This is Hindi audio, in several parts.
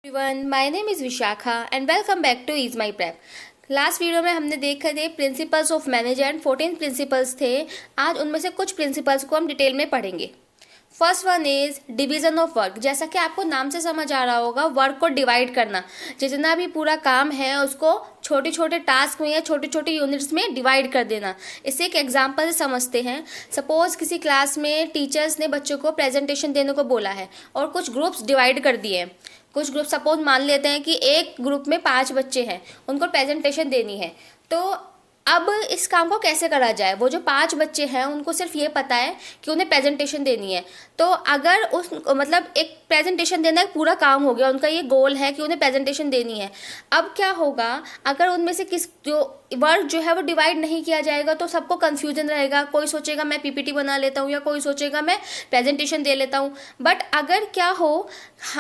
Everyone, my name is Vishakha and welcome back two is my prep. Last video में हमने देखे थे principles of manager and 14 principles थे। आज उनमें से कुछ प्रिंसिपल्स को हम डिटेल में पढ़ेंगे। First one is division of work. जैसा कि आपको नाम से समझ आ रहा होगा, वर्क को डिवाइड करना। जितना भी पूरा काम है उसको छोटे छोटे टास्क में या छोटे छोटे यूनिट्स में डिवाइड कर देना। इसे एक एग्जांपल से समझते हैं। सपोज किसी क्लास में टीचर्स ने बच्चों को प्रेजेंटेशन देने को बोला है और कुछ ग्रुप्स डिवाइड कर दिए हैं। कुछ ग्रुप सपोज मान लेते हैं कि एक ग्रुप में 5 बच्चे हैं, उनको प्रेजेंटेशन देनी है। तो अब इस काम को कैसे करा जाए? वो जो 5 बच्चे हैं उनको सिर्फ ये पता है कि उन्हें प्रेजेंटेशन देनी है। तो अगर उस मतलब एक प्रेजेंटेशन देना एक पूरा काम हो गया, उनका ये गोल है कि उन्हें प्रेजेंटेशन देनी है। अब क्या होगा, अगर उनमें से किस जो वर्क जो है वो डिवाइड नहीं किया जाएगा तो सबको कन्फ्यूजन रहेगा। कोई सोचेगा मैं पीपीटी बना लेता हूँ या कोई सोचेगा मैं प्रेजेंटेशन दे लेता हूँ। बट अगर क्या हो,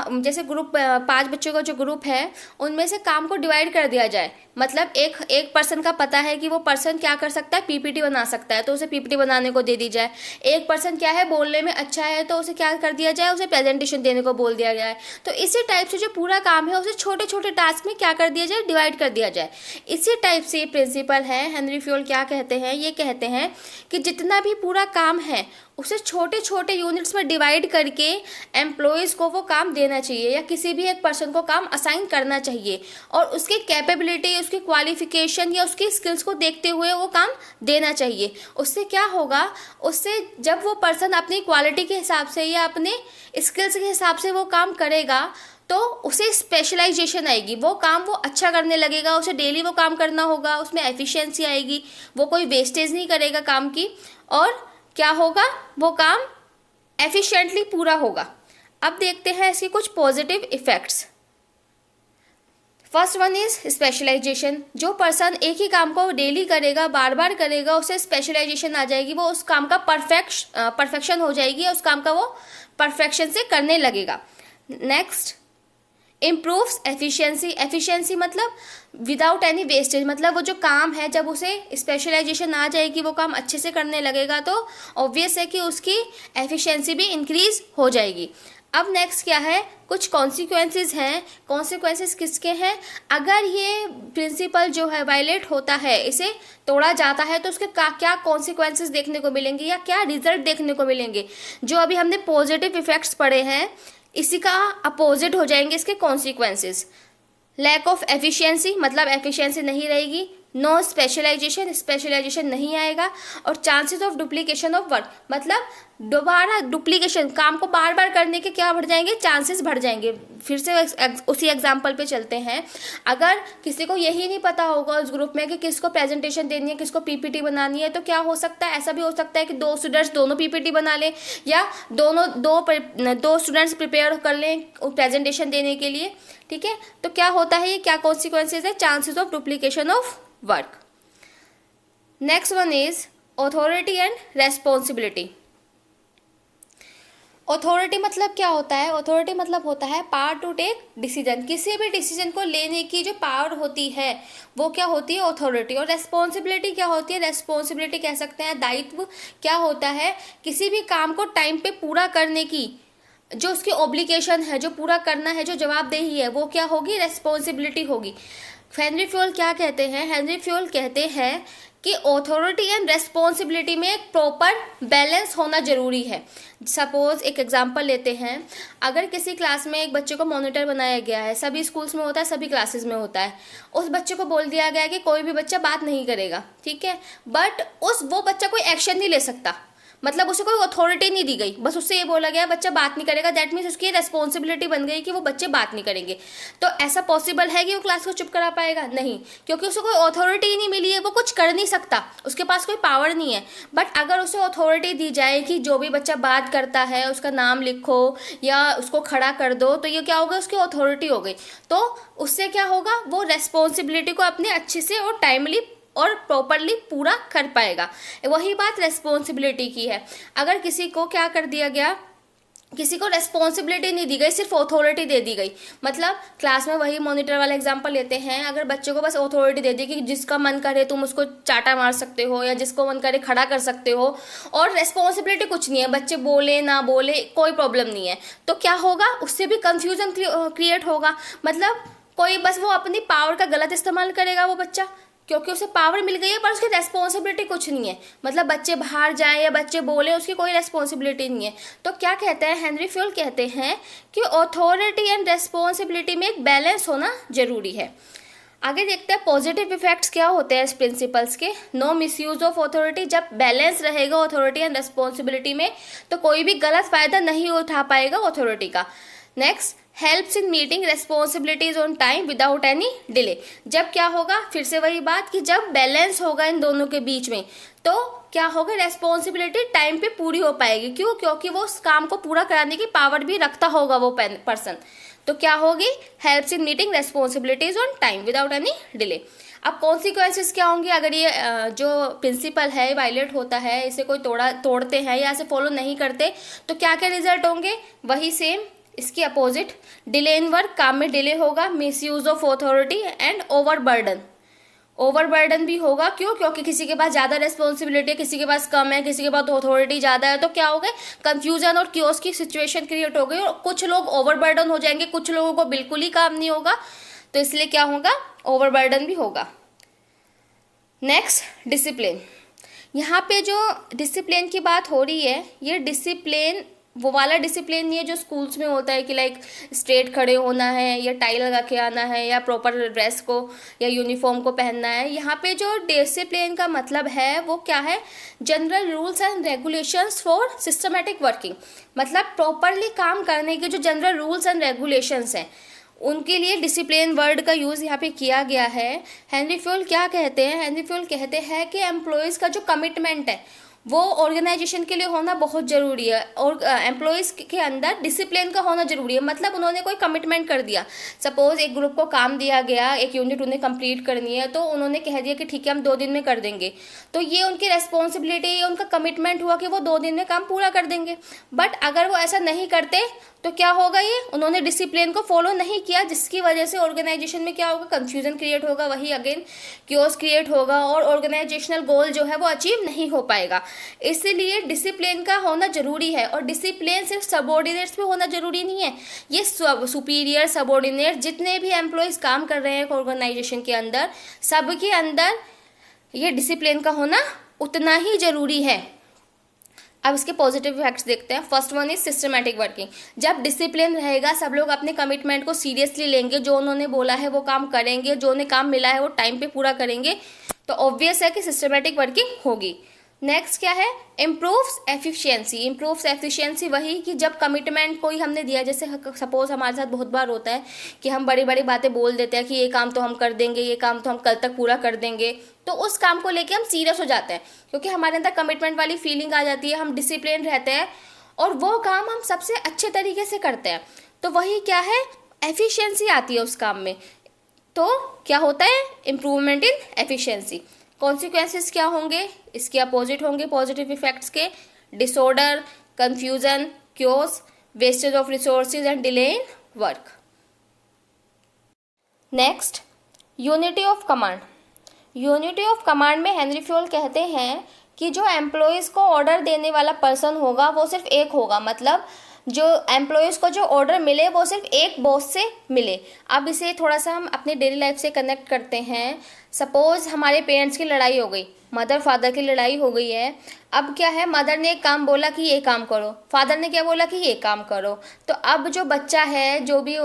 जैसे ग्रुप 5 बच्चों का जो ग्रुप है उनमें से काम को डिवाइड कर दिया जाए। मतलब एक पर्सन का पता है कि वो पर्सन क्या कर सकता है, पीपीटी बना सकता है, तो उसे पीपीटी बनाने को दे दी जाए। एक पर्सन क्या है, बोलने में अच्छा है, तो उसे क्या कर दिया जाए, उसे प्रेजेंटेशन देने को बोल दिया जाए। तो इसी टाइप से जो पूरा काम है उसे छोटे छोटे टास्क में क्या कर दिया जाए, डिवाइड कर दिया जाए। इसी टाइप से प्रिंसिपल है हेनरी फ्योल क्या कहते हैं, ये कहते हैं कि जितना भी पूरा काम है उसे छोटे छोटे यूनिट्स में डिवाइड करके एम्प्लॉयज़ को वो काम देना चाहिए या किसी भी एक पर्सन को काम असाइन करना चाहिए और उसकी कैपेबिलिटी, उसकी क्वालिफिकेशन या उसकी स्किल्स को देखते हुए वो काम देना चाहिए। उससे क्या होगा, उससे जब वो पर्सन अपनी क्वालिटी के हिसाब से या अपने स्किल्स के हिसाब से वो काम करेगा तो उसे स्पेशलाइजेशन आएगी, वो काम वो अच्छा करने लगेगा, उसे डेली वो काम करना होगा, उसमें एफिशिएंसी आएगी, वो कोई वेस्टेज नहीं करेगा काम की और क्या होगा, वो काम एफिशिएंटली पूरा होगा। अब देखते हैं इसके कुछ positive effects. First one is specialization. जो पर्सन एक ही काम को डेली करेगा, बार बार करेगा, उसे स्पेशलाइजेशन आ जाएगी, वो उस काम का परफेक्शन हो जाएगी, उस काम का वो परफेक्शन से करने लगेगा। Next, improves efficiency. एफिशिएंसी मतलब विदाउट एनी वेस्टेज, मतलब वो जो काम है जब उसे स्पेशलाइजेशन आ जाएगी, वो काम अच्छे से करने लगेगा तो ऑब्वियस है कि उसकी एफिशिएंसी भी इंक्रीज हो जाएगी। अब नेक्स्ट क्या है, कुछ कॉन्सिक्वेंसेस हैं। कॉन्सिक्वेंसेस किसके हैं? अगर ये प्रिंसिपल जो है वायलेट होता है, इसे तोड़ा जाता है तो उसके क्या कॉन्सिक्वेंसेस देखने को मिलेंगे या क्या रिजल्ट देखने को मिलेंगे। जो अभी हमने पॉजिटिव इफेक्ट्स पढ़े हैं इसी का अपोजिट हो जाएंगे इसके कॉन्सिक्वेंसेस। लैक ऑफ एफिशिएंसी मतलब एफिशिएंसी नहीं रहेगी। नो स्पेशलाइजेशन, स्पेशलाइजेशन नहीं आएगा। और chances of duplication of work मतलब दोबारा डुप्लीकेशन, काम को बार बार करने के क्या बढ़ जाएंगे, चांसेस बढ़ जाएंगे। फिर से उसी एग्जांपल पे चलते हैं। अगर किसी को यही नहीं पता होगा उस ग्रुप में कि किसको प्रेजेंटेशन देनी है, किसको पीपीटी बनानी है, तो क्या हो सकता है, ऐसा भी हो सकता है कि 2 स्टूडेंट्स दोनों पीपीटी बना लें या दो स्टूडेंट्स प्रिपेयर कर लें प्रेजेंटेशन देने के लिए। ठीक है, तो क्या होता है, ये क्या कॉन्सिक्वेंसेज है, chances of duplication of work. Next one is authority and responsibility. Authority मतलब क्या होता है? ऑथोरिटी मतलब होता है पावर टू टेक डिसीजन। किसी भी डिसीजन को लेने की जो पावर होती है वो क्या होती है, ऑथोरिटी। और रेस्पॉन्सिबिलिटी क्या होती है? रेस्पॉन्सिबिलिटी कह सकते हैं दायित्व। क्या होता है, किसी भी काम को टाइम पे पूरा करने की जो उसकी ऑब्लिगेशन है, जो पूरा करना है, जो जवाबदेही है, वो क्या होगी, रेस्पॉन्सिबिलिटी होगी। हेनरी फ्योल क्या कहते हैं? हेनरी फ्योल कहते हैं कि ऑथोरिटी एंड रेस्पॉन्सिबिलिटी में एक प्रॉपर बैलेंस होना जरूरी है। सपोज एक एग्जांपल लेते हैं। अगर किसी क्लास में एक बच्चे को मॉनिटर बनाया गया है, सभी स्कूल्स में होता है, सभी क्लासेस में होता है, उस बच्चे को बोल दिया गया है कि कोई भी बच्चा बात नहीं करेगा, ठीक है, बट वो बच्चा कोई एक्शन नहीं ले सकता, मतलब उसे कोई अथॉरिटी नहीं दी गई, बस उससे ये बोला गया बच्चा बात नहीं करेगा, दैट मीन्स उसकी रेस्पॉन्सिबिलिटी बन गई कि वो बच्चे बात नहीं करेंगे। तो ऐसा पॉसिबल है कि वो क्लास को चुप करा पाएगा? नहीं, क्योंकि उसे कोई अथॉरिटी ही नहीं मिली है, वो कुछ कर नहीं सकता, उसके पास कोई पावर नहीं है। बट अगर उसे अथॉरिटी दी जाए कि जो भी बच्चा बात करता है उसका नाम लिखो या उसको खड़ा कर दो, तो ये क्या होगा, उसकी अथॉरिटी हो गई। तो उससे क्या होगा, वो रेस्पॉन्सिबिलिटी को अपने अच्छे से और टाइमली और प्रॉपरली पूरा कर पाएगा। वही बात रेस्पॉन्सिबिलिटी की है। अगर किसी को क्या कर दिया गया, किसी को रेस्पॉन्सिबिलिटी नहीं दी गई, सिर्फ अथॉरिटी दे दी गई। मतलब क्लास में वही मॉनिटर वाला एग्जांपल लेते हैं, अगर बच्चे को बस अथॉरिटी दे दी कि जिसका मन करे तुम उसको चाटा मार सकते हो या जिसको मन करे खड़ा कर सकते हो, और रेस्पॉन्सिबिलिटी कुछ नहीं है, बच्चे बोले ना बोले कोई प्रॉब्लम नहीं है, तो क्या होगा, उससे भी कंफ्यूजन क्रिएट होगा। मतलब कोई बस वो अपनी पावर का गलत इस्तेमाल करेगा वो बच्चा, क्योंकि उसे पावर मिल गई है पर उसकी रेस्पॉन्सिबिलिटी कुछ नहीं है। मतलब बच्चे बाहर जाएं या बच्चे बोले, उसकी कोई रेस्पॉन्सिबिलिटी नहीं है। तो क्या कहते हैं हेनरी फ्यूल, कहते हैं कि अथॉरिटी एंड रेस्पॉन्सिबिलिटी में एक बैलेंस होना जरूरी है। आगे देखते हैं पॉजिटिव इफेक्ट्स क्या होते हैं इस प्रिंसिपल्स के। नो मिसयूज ऑफ अथॉरिटी, जब बैलेंस रहेगा अथॉरिटी एंड रेस्पॉन्सिबिलिटी में तो कोई भी गलत फायदा नहीं उठा पाएगा अथॉरिटी का। Next, helps in meeting responsibilities on time without any delay. जब क्या होगा, फिर से वही बात कि जब बैलेंस होगा इन दोनों के बीच में तो क्या होगा, रेस्पॉन्सिबिलिटी टाइम पे पूरी हो पाएगी। क्यों? क्योंकि वो उस काम को पूरा कराने की पावर भी रखता होगा वो पर्सन। तो क्या होगी, helps in meeting responsibilities on time without any delay. अब कॉन्सिक्वेंसेस क्या होंगे अगर ये जो प्रिंसिपल है वायलेट होता है, इसे कोई तोड़ते हैं या इसे फॉलो नहीं करते, तो क्या क्या रिजल्ट होंगे, वही सेम इसके अपोजिट। डिले इन वर्क, काम में डिले होगा। Miss use of authority and overburden भी होगा। क्यों? क्योंकि किसी के पास ज़्यादा रिस्पॉन्सिबिलिटी है, किसी के पास कम है, किसी के पास अथॉरिटी ज़्यादा है, तो क्या हो गए, कंफ्यूजन और क्योस की सिचुएशन क्रिएट हो गई और कुछ लोग ओवरबर्डन हो जाएंगे, कुछ लोगों को बिल्कुल ही काम नहीं होगा, तो इसलिए क्या होगा, ओवरबर्डन भी होगा। Next, discipline. यहाँ पे जो डिसिप्लिन की बात हो रही है, ये डिसिप्लिन वो वाला डिसिप्लिन नहीं है जो स्कूल्स में होता है कि लाइक स्ट्रेट खड़े होना है या टाई लगा के आना है या प्रॉपर ड्रेस को या यूनिफॉर्म को पहनना है। यहाँ पे जो डिसिप्लिन का मतलब है वो क्या है, general rules and regulations for systematic working. मतलब प्रॉपरली काम करने के जो जनरल रूल्स एंड रेगुलेशंस हैं उनके लिए डिसिप्लिन वर्ड का यूज़ यहाँ पे किया गया है। हेनरी फ्यूल क्या कहते हैं, हेनरी फ्यूल कहते हैं कि एम्प्लॉयज़ का जो कमिटमेंट है वो ऑर्गेनाइजेशन के लिए होना बहुत ज़रूरी है और एम्प्लॉयज़ के अंदर डिसिप्लिन का होना ज़रूरी है। मतलब उन्होंने कोई कमिटमेंट कर दिया, सपोज एक ग्रुप को काम दिया गया, एक यूनिट उन्हें कंप्लीट करनी है, तो उन्होंने कह दिया कि ठीक है हम 2 दिन में कर देंगे, तो ये उनकी रेस्पॉन्सिबिलिटी, ये उनका कमिटमेंट हुआ कि वो 2 दिन में काम पूरा कर देंगे। बट अगर वो ऐसा नहीं करते तो क्या होगा, ये उन्होंने डिसिप्लिन को फॉलो नहीं किया, जिसकी वजह से ऑर्गेनाइजेशन में क्या होगा, कंफ्यूजन क्रिएट होगा, वही अगेन क्योस क्रिएट होगा और ऑर्गेनाइजेशनल गोल जो है वो अचीव नहीं हो पाएगा। इसलिए डिसिप्लिन का होना जरूरी है। और डिसिप्लिन सिर्फ सबऑर्डिनेट्स पे होना जरूरी नहीं है, ये सुपीरियर सबऑर्डिनेट जितने भी एम्प्लॉयज़ काम कर रहे हैं ऑर्गेनाइजेशन के अंदर, सबके अंदर ये डिसिप्लिन का होना उतना ही जरूरी है। अब इसके पॉजिटिव इफेक्ट्स देखते हैं। First one is systematic working. जब डिसिप्लिन रहेगा, सब लोग अपने कमिटमेंट को सीरियसली लेंगे, जो उन्होंने बोला है वो काम करेंगे, जो उन्हें काम मिला है वो टाइम पे पूरा करेंगे, तो ऑब्वियस है कि सिस्टमैटिक वर्किंग होगी। नेक्स्ट क्या है, इम्प्रूव्स एफिशिएंसी। इम्प्रूव्स एफिशिएंसी वही कि जब कमिटमेंट कोई हमने दिया, जैसे सपोज हमारे साथ बहुत बार होता है कि हम बड़ी बड़ी बातें बोल देते हैं कि ये काम तो हम कर देंगे, ये काम तो हम कल तक पूरा कर देंगे, तो उस काम को लेके हम सीरियस हो जाते हैं क्योंकि हमारे अंदर कमिटमेंट वाली फीलिंग आ जाती है, हम डिसिप्लिन रहते हैं और वो काम हम सबसे अच्छे तरीके से करते हैं, तो वही क्या है, एफिशिएंसी आती है उस काम में। तो क्या होता है, इम्प्रूवमेंट इन एफिशिएंसी। कॉन्सिक्वेंसेस क्या होंगे, इसके अपोजिट होंगे पॉजिटिव इफेक्ट्स के, disorder, confusion, chaos, wastage of resources and delay in work. Next, unity of command. Unity of command में हेनरी फ्यूल कहते हैं कि जो एम्प्लॉयज़ को ऑर्डर देने वाला पर्सन होगा वो सिर्फ एक होगा। मतलब जो एम्प्लॉयज़ को जो ऑर्डर मिले वो सिर्फ एक बॉस से मिले। अब इसे थोड़ा सा हम अपनी डेली लाइफ से कनेक्ट करते हैं। सपोज हमारे पेरेंट्स की लड़ाई हो गई, मदर फादर की लड़ाई हो गई है। अब क्या है, मदर ने एक काम बोला कि ये काम करो, फादर ने क्या बोला कि ये काम करो। तो अब जो बच्चा है, जो भी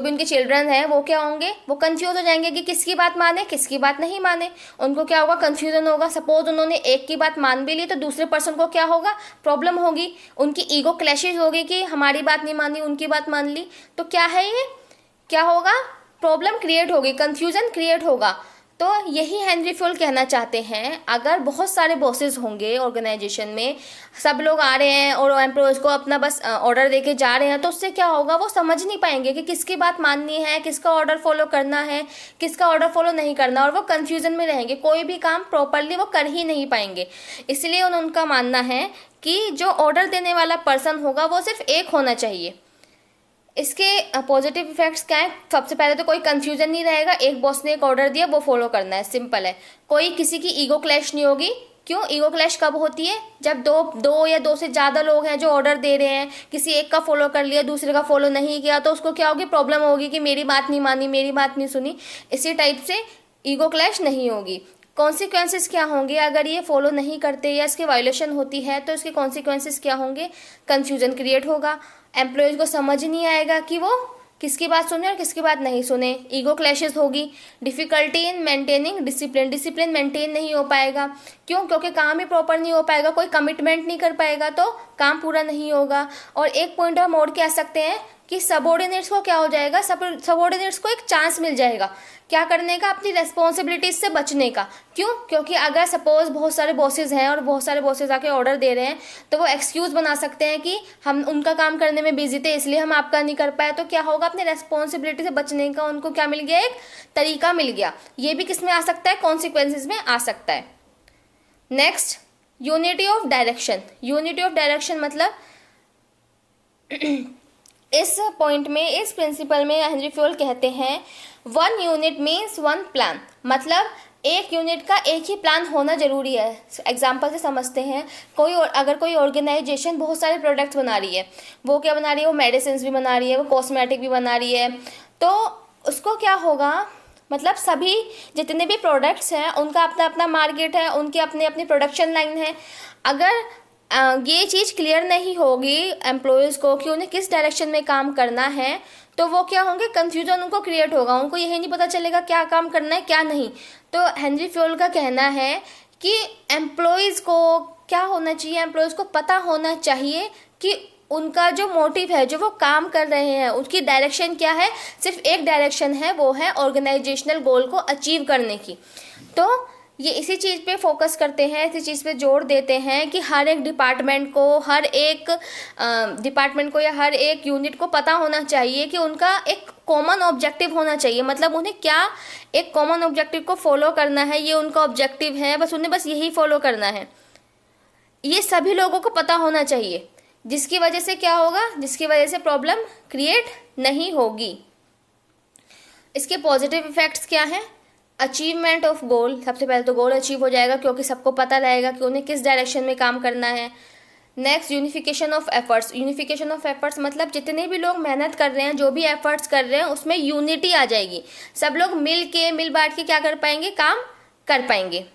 उनके चिल्ड्रन है, वो क्या होंगे, वो कंफ्यूज हो जाएंगे कि किसकी बात माने किसकी बात नहीं माने। उनको क्या होगा, कंफ्यूजन होगा। सपोज उन्होंने एक की बात मान भी ली तो दूसरे पर्सन को क्या होगा, प्रॉब्लम होगी, उनकी ईगो क्लैशेज होगी कि हमारी बात नहीं मानी, उनकी बात मान ली। तो क्या है, ये क्या होगा, प्रॉब्लम क्रिएट होगी, कंफ्यूजन क्रिएट होगा। तो यही हेनरी फ्यूल कहना चाहते हैं, अगर बहुत सारे बॉसेस होंगे ऑर्गेनाइजेशन में, सब लोग आ रहे हैं और एम्प्लॉयज़ को अपना बस ऑर्डर देके जा रहे हैं, तो उससे क्या होगा, वो समझ नहीं पाएंगे कि किसकी बात माननी है, किसका ऑर्डर फॉलो करना है, किसका ऑर्डर फॉलो नहीं करना, और वो कन्फ्यूजन में रहेंगे, कोई भी काम प्रॉपरली वो कर ही नहीं पाएंगे। इसलिए उनका मानना है कि जो ऑर्डर देने वाला पर्सन होगा वो सिर्फ एक होना चाहिए। इसके पॉजिटिव इफेक्ट्स क्या है? सबसे पहले तो कोई कंफ्यूजन नहीं रहेगा, एक बॉस ने एक ऑर्डर दिया वो फॉलो करना है, सिंपल है। कोई किसी की ईगो क्लैश नहीं होगी। क्यों ईगो क्लैश कब होती है? जब दो या दो से ज़्यादा लोग हैं जो ऑर्डर दे रहे हैं, किसी एक का फॉलो कर लिया, दूसरे का फॉलो नहीं किया, तो उसको क्या होगी, प्रॉब्लम होगी कि मेरी बात नहीं मानी, मेरी बात नहीं सुनी। इसी टाइप से ईगो क्लैश नहीं होगी। कॉन्सिक्वेंसेस क्या होंगे अगर ये फॉलो नहीं करते या इसके वायोलेशन होती है, तो इसके कॉन्सिक्वेंसेस क्या होंगे? कन्फ्यूजन क्रिएट होगा, एम्प्लॉयज़ को समझ नहीं आएगा कि वो किसकी बात सुने और किसकी बात नहीं सुने, ईगो क्लैशेस होगी, difficulty in maintaining discipline, discipline maintain नहीं हो पाएगा। क्यों? क्योंकि काम ही प्रॉपर नहीं हो पाएगा, कोई कमिटमेंट नहीं कर पाएगा तो काम पूरा नहीं होगा। और एक पॉइंट हम और कह सकते हैं कि सबऑर्डिनेट्स को क्या हो जाएगा, सबऑर्डिनेट्स को एक चांस मिल जाएगा क्या करने का, अपनी रेस्पॉन्सिबिलिटीज से बचने का। क्यों? क्योंकि अगर सपोज बहुत सारे बॉसेज हैं और बहुत सारे बॉसेज आके ऑर्डर दे रहे हैं, तो वो एक्सक्यूज़ बना सकते हैं कि हम उनका काम करने में बिजी थे इसलिए हम आपका नहीं कर पाए। तो क्या होगा, अपनी रेस्पॉन्सिबिलिटी से बचने का उनको क्या मिल गया, एक तरीका मिल गया। ये भी किस में आ सकता है, कॉन्सिक्वेंसेज में आ सकता है। Next, unity of direction. Unity of direction मतलब इस पॉइंट में, इस प्रिंसिपल में हेनरी फ्यूल कहते हैं, one unit means one plan, मतलब एक यूनिट का एक ही प्लान होना जरूरी है। एग्जाम्पल से समझते हैं, अगर कोई ऑर्गेनाइजेशन बहुत सारे प्रोडक्ट्स बना रही है, वो क्या बना रही है, वो मेडिसिन भी बना रही है, वो कॉस्मेटिक भी बना रही है, तो उसको क्या होगा, मतलब सभी जितने भी प्रोडक्ट्स हैं उनका अपना अपना मार्केट है, उनकी अपनी अपनी प्रोडक्शन लाइन है। अगर ये चीज़ क्लियर नहीं होगी एम्प्लॉयज़ को कि उन्हें किस डायरेक्शन में काम करना है, तो वो क्या होंगे, कन्फ्यूजन उनको क्रिएट होगा, उनको यही नहीं पता चलेगा क्या काम करना है क्या नहीं। तो हेनरी फ्यूल का कहना है कि एम्प्लॉयज़ को क्या होना चाहिए, एम्प्लॉयज़ को पता होना चाहिए कि उनका जो मोटिव है, जो वो काम कर रहे हैं, उसकी डायरेक्शन क्या है। सिर्फ एक डायरेक्शन है, वो है ऑर्गेनाइजेशनल गोल को अचीव करने की। तो ये इसी चीज़ पे फोकस करते हैं, इसी चीज़ पे जोर देते हैं कि हर एक डिपार्टमेंट को, हर एक डिपार्टमेंट को या हर एक यूनिट को पता होना चाहिए कि उनका एक कॉमन ऑब्जेक्टिव होना चाहिए। मतलब उन्हें क्या एक कॉमन ऑब्जेक्टिव को फॉलो करना है, ये उनका ऑब्जेक्टिव है, बस उन्हें बस यही फॉलो करना है। ये सभी लोगों को पता होना चाहिए, जिसकी वजह से क्या होगा, जिसकी वजह से प्रॉब्लम क्रिएट नहीं होगी। इसके पॉजिटिव इफेक्ट्स क्या हैं? Achievement of goal. सबसे पहले तो गोल अचीव हो जाएगा क्योंकि सबको पता रहेगा कि उन्हें किस डायरेक्शन में काम करना है। Next, unification of efforts. Unification of efforts मतलब जितने भी लोग मेहनत कर रहे हैं, जो भी एफर्ट्स कर रहे हैं, उसमें यूनिटी आ जाएगी, सब लोग मिल बांट के क्या कर पाएंगे, काम कर पाएंगे।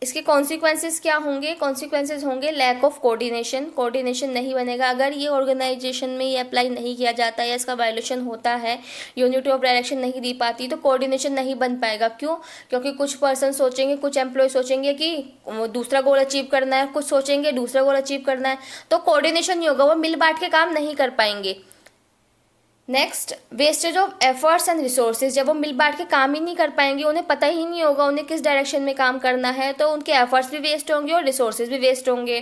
इसके कॉन्सिक्वेंसेस क्या होंगे? कॉन्सिक्वेंसेस होंगे लैक ऑफ कोऑर्डिनेशन। कोऑर्डिनेशन नहीं बनेगा अगर ये ऑर्गेनाइजेशन में ये अप्लाई नहीं किया जाता या इसका वायलेशन होता है, यूनिटी ऑफ डायरेक्शन नहीं दी पाती, तो कोऑर्डिनेशन नहीं बन पाएगा। क्यों? क्योंकि कुछ पर्सन सोचेंगे, कुछ एम्प्लॉय सोचेंगे कि दूसरा गोल अचीव करना है, कुछ सोचेंगे दूसरा गोल अचीव करना है, तो कोऑर्डिनेशन नहीं होगा, वो मिल बांट के काम नहीं कर पाएंगे। Next, wastage of efforts and resources. जब वो मिल बांट के काम ही नहीं कर पाएंगे, उन्हें पता ही नहीं होगा उन्हें किस डायरेक्शन में काम करना है, तो उनके एफर्ट्स भी वेस्ट होंगे और रिसोर्सेज भी वेस्ट होंगे।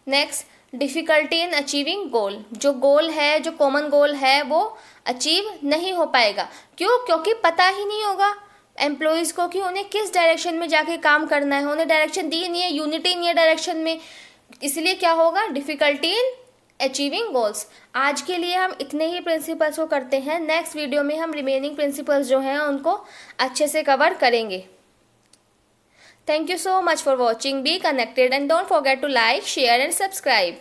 नेक्स्ट, डिफ़िकल्टी इन अचीविंग गोल। जो गोल है, जो कॉमन गोल है, वो अचीव नहीं हो पाएगा। क्यों? क्योंकि पता ही नहीं होगा एम्प्लॉयज़ को कि उन्हें किस डायरेक्शन में जाके काम करना है, उन्हें डायरेक्शन दी नहीं है, यूनिटी नहीं है डायरेक्शन में, इसलिए क्या होगा, डिफ़िकल्टी इन अचीविंग गोल्स। आज के लिए हम इतने ही प्रिंसिपल्स को करते हैं। नेक्स्ट वीडियो में हम रिमेनिंग प्रिंसिपल्स जो हैं उनको अच्छे से कवर करेंगे। Thank you so much for watching. Be connected and don't forget to like, share and subscribe.